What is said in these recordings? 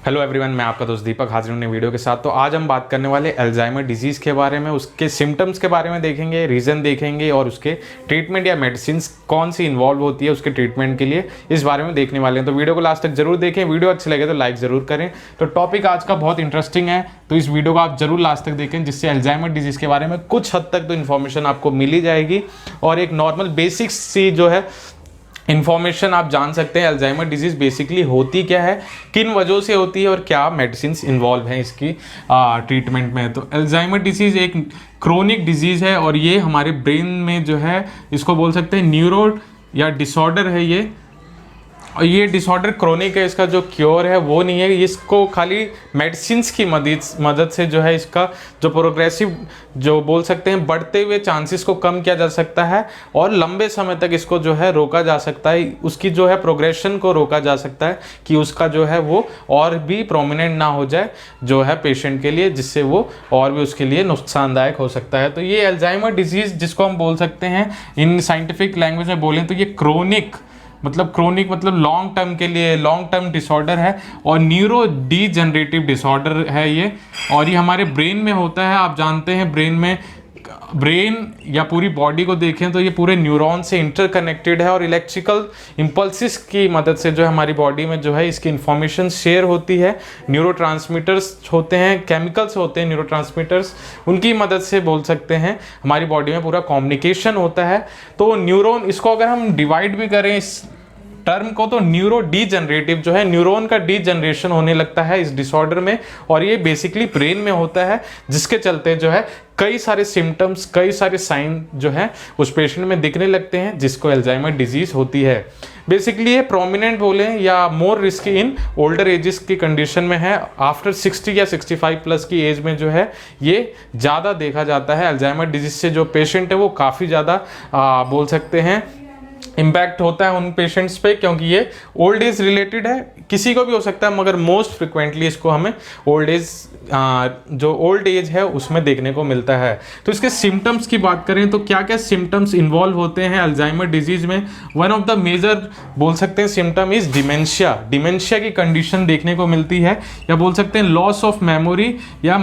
Hello everyone, मैं आपका दोस्त दीपक हाजिर हूं वीडियो के साथ। तो आज हम बात करने वाले अल्जाइमर डिजीज़ के बारे में, उसके सिम्टम्स के बारे में देखेंगे, रीज़न देखेंगे और उसके ट्रीटमेंट या मेडिसिन कौन सी इन्वॉल्व होती है उसके ट्रीटमेंट के लिए, इस बारे में देखने वाले हैं। तो वीडियो को लास्ट तक जरूर देखें। वीडियो अच्छी लगे तो लाइक ज़रूर करें। तो टॉपिक आज का बहुत इंटरेस्टिंग है, तो इस वीडियो को आप जरूर लास्ट तक देखें, जिससे अल्जाइमर डिजीज़ के बारे में कुछ हद तक तो इन्फॉर्मेशन आपको मिल ही जाएगी और एक नॉर्मल बेसिक्स सी जो है इन्फॉर्मेशन आप जान सकते हैं अल्जाइमर डिजीज़ बेसिकली होती क्या है, किन वजहों से होती है और क्या मेडिसिन इन्वॉल्व हैं इसकी ट्रीटमेंट में। तो अल्जाइमर डिजीज़ एक क्रोनिक डिजीज़ है और ये हमारे ब्रेन में जो है, इसको बोल सकते हैं न्यूरो या डिसऑर्डर है ये। और ये डिसऑर्डर क्रोनिक है, इसका जो क्योर है वो नहीं है। इसको खाली मेडिसिन्स की मदद से जो है इसका जो प्रोग्रेसिव जो बोल सकते हैं बढ़ते हुए चांसेस को कम किया जा सकता है और लंबे समय तक इसको जो है रोका जा सकता है, उसकी जो है प्रोग्रेशन को रोका जा सकता है कि उसका जो है वो और भी प्रोमिनेंट ना हो जाए जो है पेशेंट के लिए, जिससे वो और भी उसके लिए नुकसानदायक हो सकता है। तो ये अल्जाइमर डिजीज़ जिसको हम बोल सकते हैं इन साइंटिफिक लैंग्वेज में बोलें तो ये क्रोनिक मतलब लॉन्ग टर्म के लिए लॉन्ग टर्म डिसऑर्डर है और न्यूरो डीजनरेटिव डिसऑर्डर है ये। और ये हमारे ब्रेन में होता है। आप जानते हैं ब्रेन या पूरी बॉडी को देखें तो ये पूरे न्यूरॉन से इंटरकनेक्टेड है और इलेक्ट्रिकल इम्पल्सिस की मदद से जो है हमारी बॉडी में जो है इसकी इंफॉर्मेशन शेयर होती है। न्यूरोट्रांसमीटर्स होते हैं, केमिकल्स होते हैं न्यूरोट्रांसमीटर्स, उनकी मदद से बोल सकते हैं हमारी बॉडी में पूरा कम्युनिकेशन होता है। तो न्यूरॉन, इसको अगर हम डिवाइड भी करें इस टर्म को, तो न्यूरो डीजनरेटिव जो है, न्यूरॉन का डीजनरेशन होने लगता है इस डिसऑर्डर में और ये बेसिकली ब्रेन में होता है, जिसके चलते जो है कई सारे सिम्टम्स, कई सारे साइन जो है उस पेशेंट में दिखने लगते हैं, जिसको अल्जाइमर डिजीज होती है। बेसिकली ये प्रोमिनेंट बोले या more risky in older ages की कंडीशन में है। आफ्टर 60 या 65 प्लस की एज में जो है ये ज़्यादा देखा जाता है। अल्जाइमर डिजीज से जो पेशेंट है वो काफ़ी ज़्यादा बोल सकते हैं इम्पैक्ट होता है उन पेशेंट्स पे, क्योंकि ये ओल्ड एज रिलेटेड है। किसी को भी हो सकता है मगर मोस्ट फ्रिक्वेंटली इसको हमें जो ओल्ड एज है उसमें देखने को मिलता है। तो इसके सिम्टम्स की बात करें तो क्या क्या सिम्टम्स इन्वॉल्व होते हैं अल्जाइमर डिजीज में। वन ऑफ द मेजर बोल सकते हैं सिम्टम इज डिमेंशिया की कंडीशन देखने को मिलती है, या बोल सकते हैं लॉस ऑफ मेमोरी, या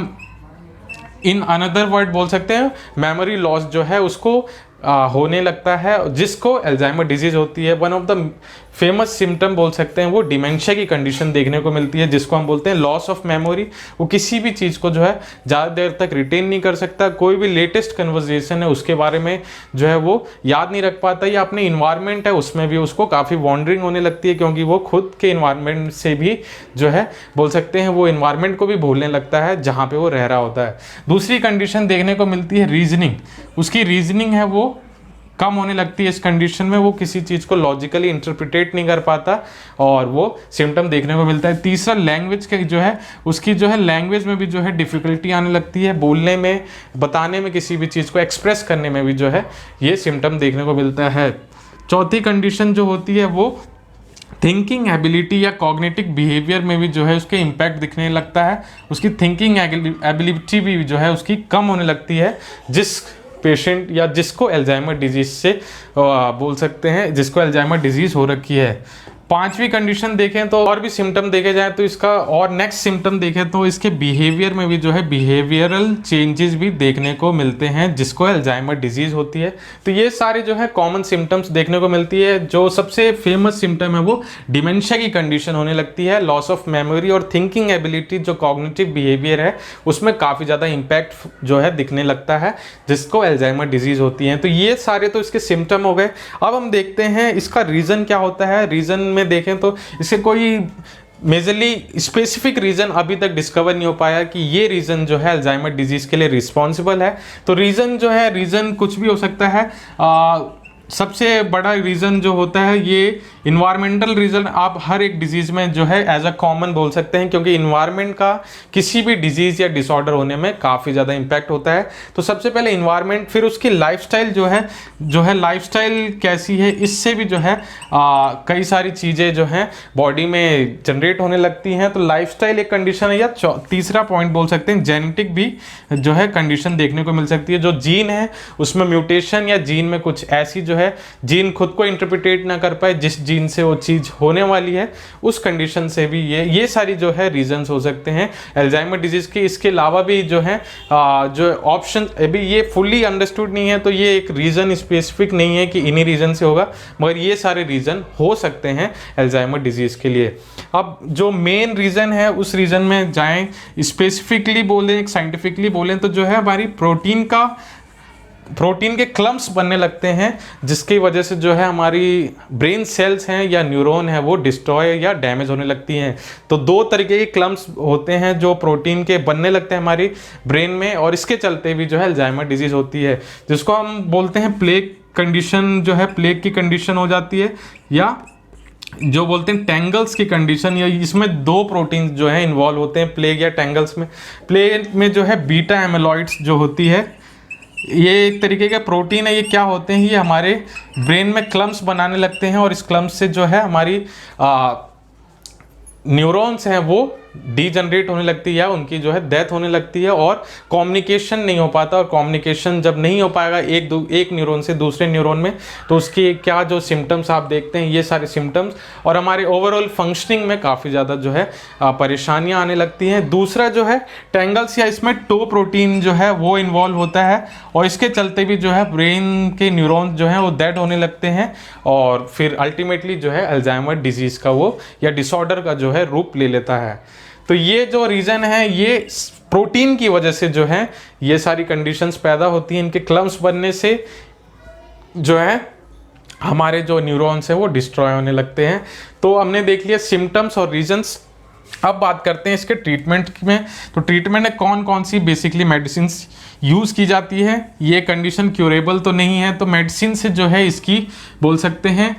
इन अनदर वर्ड बोल सकते हैं मेमोरी लॉस जो है उसको होने लगता है, जिसको अल्जाइमर डिजीज होती है। One of the famous symptom बोल सकते हैं वो डिमेंशिया की कंडीशन देखने को मिलती है, जिसको हम बोलते हैं लॉस ऑफ मेमोरी। वो किसी भी चीज़ को जो है ज़्यादा देर तक रिटेन नहीं कर सकता, कोई भी लेटेस्ट कन्वर्जेशन है उसके बारे में जो है वो याद नहीं रख पाता, या अपने इन्वायरमेंट है उसमें भी उसको काफ़ी वॉन्डरिंग होने लगती है, क्योंकि वो खुद के इन्वायरमेंट से भी जो है बोल सकते हैं वो इन्वायरमेंट को भी भूलने लगता है जहाँ पे वो रह रहा होता है। दूसरी कंडीशन देखने को मिलती है रीजनिंग। उसकी रीजनिंग है वो कम होने लगती है इस कंडीशन में, वो किसी चीज़ को लॉजिकली इंटरप्रिटेट नहीं कर पाता और वो सिम्टम देखने को मिलता है। तीसरा लैंग्वेज के जो है उसकी जो है लैंग्वेज में भी जो है डिफ़िकल्टी आने लगती है, बोलने में, बताने में, किसी भी चीज़ को एक्सप्रेस करने में भी जो है ये सिम्टम देखने को मिलता है। चौथी कंडीशन जो होती है वो थिंकिंग एबिलिटी या कॉग्निटिव बिहेवियर में भी जो है उसके इम्पैक्ट दिखने लगता है। उसकी थिंकिंग एबिलिटी भी जो है उसकी कम होने लगती है, जिस पेशेंट या जिसको अल्जाइमर डिजीज से बोल सकते हैं जिसको अल्जाइमर डिजीज हो रखी है। पांचवी कंडीशन देखें तो और भी सिम्टम देखे जाए तो इसका, और नेक्स्ट सिम्टम देखें तो इसके बिहेवियर में भी जो है बिहेवियरल चेंजेस भी देखने को मिलते हैं, जिसको अल्जाइमर डिजीज होती है। तो ये सारे जो है कॉमन सिम्टम्स देखने को मिलती है। जो सबसे फेमस सिम्टम है वो डिमेंशिया की कंडीशन होने लगती है, लॉस ऑफ मेमोरी और थिंकिंग एबिलिटी जो कॉग्निटिव बिहेवियर है उसमें काफ़ी ज़्यादा इम्पैक्ट जो है दिखने लगता है, जिसको अल्जाइमर डिजीज होती है। तो ये सारे तो इसके सिम्टम हो गए। अब हम देखते हैं इसका रीज़न क्या होता है। रीज़न में देखें तो इसके कोई मेजरली स्पेसिफिक रीज़न अभी तक डिस्कवर नहीं हो पाया कि ये रीज़न जो है अल्जाइमर डिजीज के लिए रिस्पॉन्सिबल है। तो रीज़न कुछ भी हो सकता है। सबसे बड़ा रीज़न जो होता है ये इन्वायरमेंटल रीज़न आप हर एक डिजीज़ में जो है एज अ कॉमन बोल सकते हैं, क्योंकि इन्वायरमेंट का किसी भी डिजीज़ या डिसऑर्डर होने में काफ़ी ज़्यादा इम्पैक्ट होता है। तो सबसे पहले इन्वायरमेंट, फिर उसकी लाइफस्टाइल जो है लाइफस्टाइल कैसी है, इससे भी जो है कई सारी चीज़ें जो हैं बॉडी में जनरेट होने लगती हैं। तो लाइफस्टाइल एक कंडीशन है, या तीसरा पॉइंट बोल सकते हैं जेनेटिक भी जो है कंडीशन देखने को मिल सकती है। जो जीन है उसमें म्यूटेशन या जीन में कुछ ऐसी जो है जीन खुद को इंटरप्रिटेट ना कर पाए, जिस जीन से वो चीज़ होने वाली है उस कंडीशन से भी ये सारी जो है रीजंस हो सकते हैं अल्जाइमर डिजीज़ के। इसके अलावा भी जो है जो ऑप्शन अभी ये फुल्ली अंडरस्टूड नहीं है, तो ये एक रीज़न स्पेसिफिक नहीं है कि इन्हीं रीज़न से होगा, मगर ये सारे रीज़न हो सकते हैं अल्जाइमर डिजीज़ के लिए। अब जो मेन रीज़न है उस रीज़न में जाएं, स्पेसिफिकली बोलें, साइंटिफिकली बोलें तो जो है हमारी प्रोटीन के क्लम्प्स बनने लगते हैं, जिसकी वजह से जो है हमारी ब्रेन सेल्स हैं या न्यूरॉन है वो डिस्ट्रॉय या डैमेज होने लगती हैं। तो दो तरीके के क्लम्प्स होते हैं जो प्रोटीन के बनने लगते हैं हमारी ब्रेन में, और इसके चलते भी जो है अल्जाइमर डिजीज़ होती है, जिसको हम बोलते हैं प्लेग कंडीशन, जो है प्लेग की कंडीशन हो जाती है, या जो बोलते हैं टेंगल्स की कंडीशन। या इसमें दो प्रोटीन जो है इन्वॉल्व होते हैं प्लेग या टेंगल्स में। प्लेग में जो है बीटा एमिलॉइड्स जो होती है, ये एक तरीके का प्रोटीन है। ये क्या होते हैं, ये हमारे ब्रेन में क्लम्प्स बनाने लगते हैं, और इस क्लम्प्स से जो है हमारी न्यूरॉन्स हैं वो डीजनरेट होने लगती है, या उनकी जो है डेथ होने लगती है, और कम्युनिकेशन नहीं हो पाता। और कम्युनिकेशन जब नहीं हो पाएगा एक न्यूरॉन से दूसरे न्यूरॉन में, तो उसकी क्या जो सिम्टम्स आप देखते हैं ये सारे सिम्टम्स, और हमारे ओवरऑल फंक्शनिंग में काफ़ी ज़्यादा जो है परेशानियां आने लगती हैं। दूसरा जो है टेंगल्स, या इसमें टो प्रोटीन जो है वो इन्वॉल्व होता है, और इसके चलते भी जो है ब्रेन के न्यूरॉन्स जो हैं वो डेड होने लगते हैं, और फिर अल्टीमेटली जो है अल्जाइमर डिजीज़ का वो या डिसऑर्डर का जो है रूप ले लेता है। तो ये जो रीज़न है, ये प्रोटीन की वजह से जो है ये सारी कंडीशंस पैदा होती हैं। इनके क्लम्प्स बनने से जो है हमारे जो न्यूरॉन्स हैं वो डिस्ट्रॉय होने लगते हैं। तो हमने देख लिया सिम्टम्स और रीजंस। अब बात करते हैं इसके ट्रीटमेंट में। तो ट्रीटमेंट में कौन कौन सी बेसिकली मेडिसिन यूज़ की जाती है। ये कंडीशन क्यूरेबल तो नहीं है, तो मेडिसिन से जो है इसकी बोल सकते हैं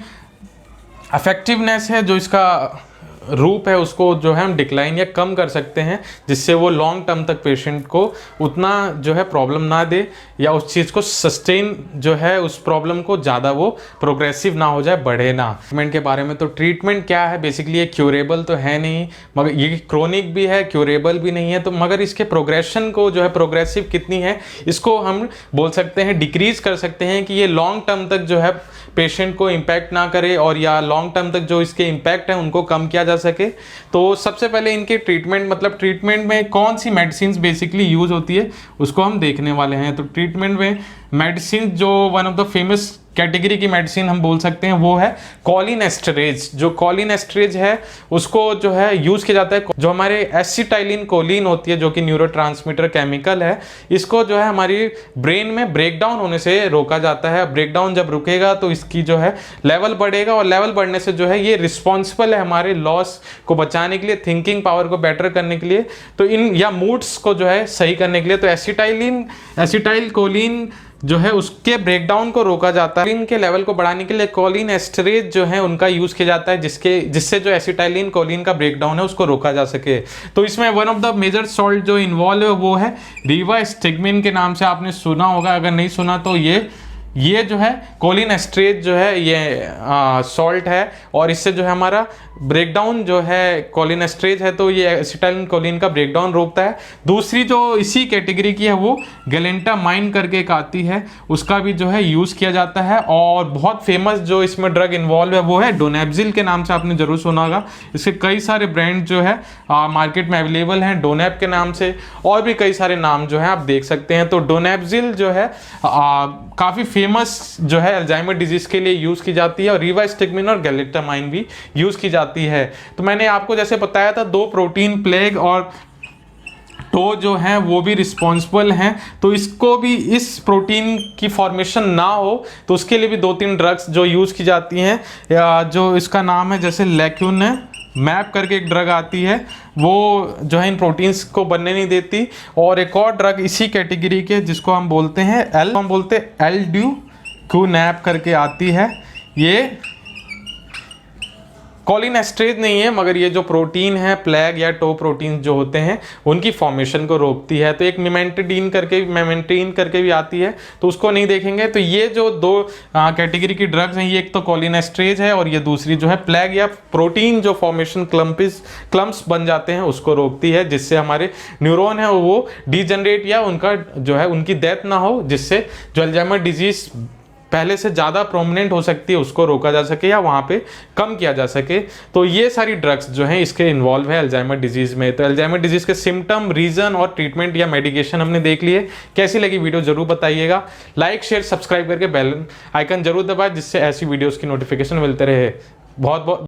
इफेक्टिवनेस है, जो इसका रूप है उसको जो है हम डिक्लाइन या कम कर सकते हैं, जिससे वो लॉन्ग टर्म तक पेशेंट को उतना जो है प्रॉब्लम ना दे, या उस चीज़ को सस्टेन जो है उस प्रॉब्लम को ज़्यादा वो प्रोग्रेसिव ना हो जाए, बढ़े ना। ट्रीटमेंट के बारे में, तो ट्रीटमेंट क्या है बेसिकली, ये क्यूरेबल तो है नहीं, मगर ये क्रोनिक भी है, क्यूरेबल भी नहीं है। तो मगर इसके प्रोग्रेशन को जो है प्रोग्रेसिव कितनी है इसको हम बोल सकते हैं डिक्रीज़ कर सकते हैं, कि ये लॉन्ग टर्म तक जो है पेशेंट को इम्पैक्ट ना करे, और या लॉन्ग टर्म तक जो इसके इम्पैक्ट है उनको कम किया जा सके। तो सबसे पहले इनके ट्रीटमेंट, मतलब ट्रीटमेंट में कौन सी मेडिसिन बेसिकली यूज होती है उसको हम देखने वाले हैं। तो ट्रीटमेंट में मेडिसिन जो one of the famous category की मेडिसिन हम बोल सकते हैं वो है कोलिनेस्टरेज। जो कोलिनेस्टरेज है उसको जो है यूज़ किया जाता है, जो हमारे एसिटाइलिन कोलिन होती है जो कि न्यूरोट्रांसमीटर केमिकल है, इसको जो है हमारी ब्रेन में ब्रेकडाउन होने से रोका जाता है। ब्रेकडाउन जब रुकेगा तो इसकी जो है लेवल बढ़ेगा, और लेवल बढ़ने से जो है ये रिस्पॉन्सिबल है हमारे लॉस को बचाने के लिए, थिंकिंग पावर को बेटर करने के लिए, तो इन या मूड्स को जो है सही करने के लिए। तो एसिटाइल कोलिन जो है उसके ब्रेकडाउन को रोका जाता है। इनके लेवल को बढ़ाने के लिए कोलिन एस्टरेज जो है उनका यूज़ किया जाता है, जिससे जो एसिटाइलिन कोलिन का ब्रेकडाउन है उसको रोका जा सके। तो इसमें one of the major salt जो इन्वॉल्व है वो है रिवास्टिग्मिन के नाम से आपने सुना होगा, अगर नहीं सुना तो ये जो है कोलिन एस्टरेज जो है ये सॉल्ट है, और इससे जो है हमारा ब्रेकडाउन जो है कोलिन एस्टरेज है, तो ये एसिटाइलिन कोलिन का ब्रेकडाउन रोकता है। दूसरी जो इसी कैटेगरी की है वो गैलेंटामाइन करके एक आती है, उसका भी जो है यूज़ किया जाता है। और बहुत फेमस जो इसमें ड्रग इन्वॉल्व है वो है डोनेप्जिल के नाम से आपने जरूर सुना होगा। इसके कई सारे ब्रांड जो है मार्केट में अवेलेबल हैं, डोनेप के नाम से, और भी कई सारे नाम जो है आप देख सकते हैं। तो डोनेप्जिल जो है काफ़ी फेमस जो है अल्जाइमर डिजीज के लिए यूज़ की जाती है, और रिवास्टिग्मिन और गैलेंटामाइन भी यूज़ की जाती है। तो मैंने आपको जैसे बताया था दो प्रोटीन प्लेग और टो जो हैं वो भी रिस्पॉन्सिबल हैं, तो इसको भी इस प्रोटीन की फॉर्मेशन ना हो तो उसके लिए भी 2-3 ड्रग्स जो यूज़ की जाती हैं, या जो इसका नाम है जैसे लेक्यून है, मैप करके एक ड्रग आती है, वो जो है इन प्रोटीन्स को बनने नहीं देती। और एक और ड्रग इसी कैटेगरी के जिसको हम बोलते हैं एल्ड्यूक्यूनैप करके आती है। ये कोलिनेस्टरेज नहीं है, मगर ये जो प्रोटीन है प्लेग या टो प्रोटीन जो होते हैं उनकी फॉर्मेशन को रोकती है। तो एक मेमेंटीन करके भी आती है, तो उसको नहीं देखेंगे। तो ये जो दो कैटेगरी की ड्रग्स हैं, ये एक तो कोलिनेस्टरेज है, और ये दूसरी जो है प्लेग या प्रोटीन जो फॉर्मेशन क्लम्प्स बन जाते हैं उसको रोकती है, जिससे हमारे न्यूरॉन है वो डीजनरेट या उनका जो है उनकी डेथ ना हो, जिससे जो अल्जाइमर डिजीज पहले से ज़्यादा प्रोमिनेंट हो सकती है उसको रोका जा सके या वहाँ पे कम किया जा सके। तो ये सारी ड्रग्स जो हैं इसके इन्वॉल्व है अल्जाइमर डिजीज़ में। तो अल्जाइमर डिजीज़ के सिम्टम, रीज़न और ट्रीटमेंट या मेडिकेशन हमने देख लिए। कैसी लगी वीडियो जरूर बताइएगा। लाइक शेयर सब्सक्राइब करके बेल आइकन जरूर दबाएं जिससे ऐसी वीडियोज़ की नोटिफिकेशन मिलते रहे। बहुत बहुत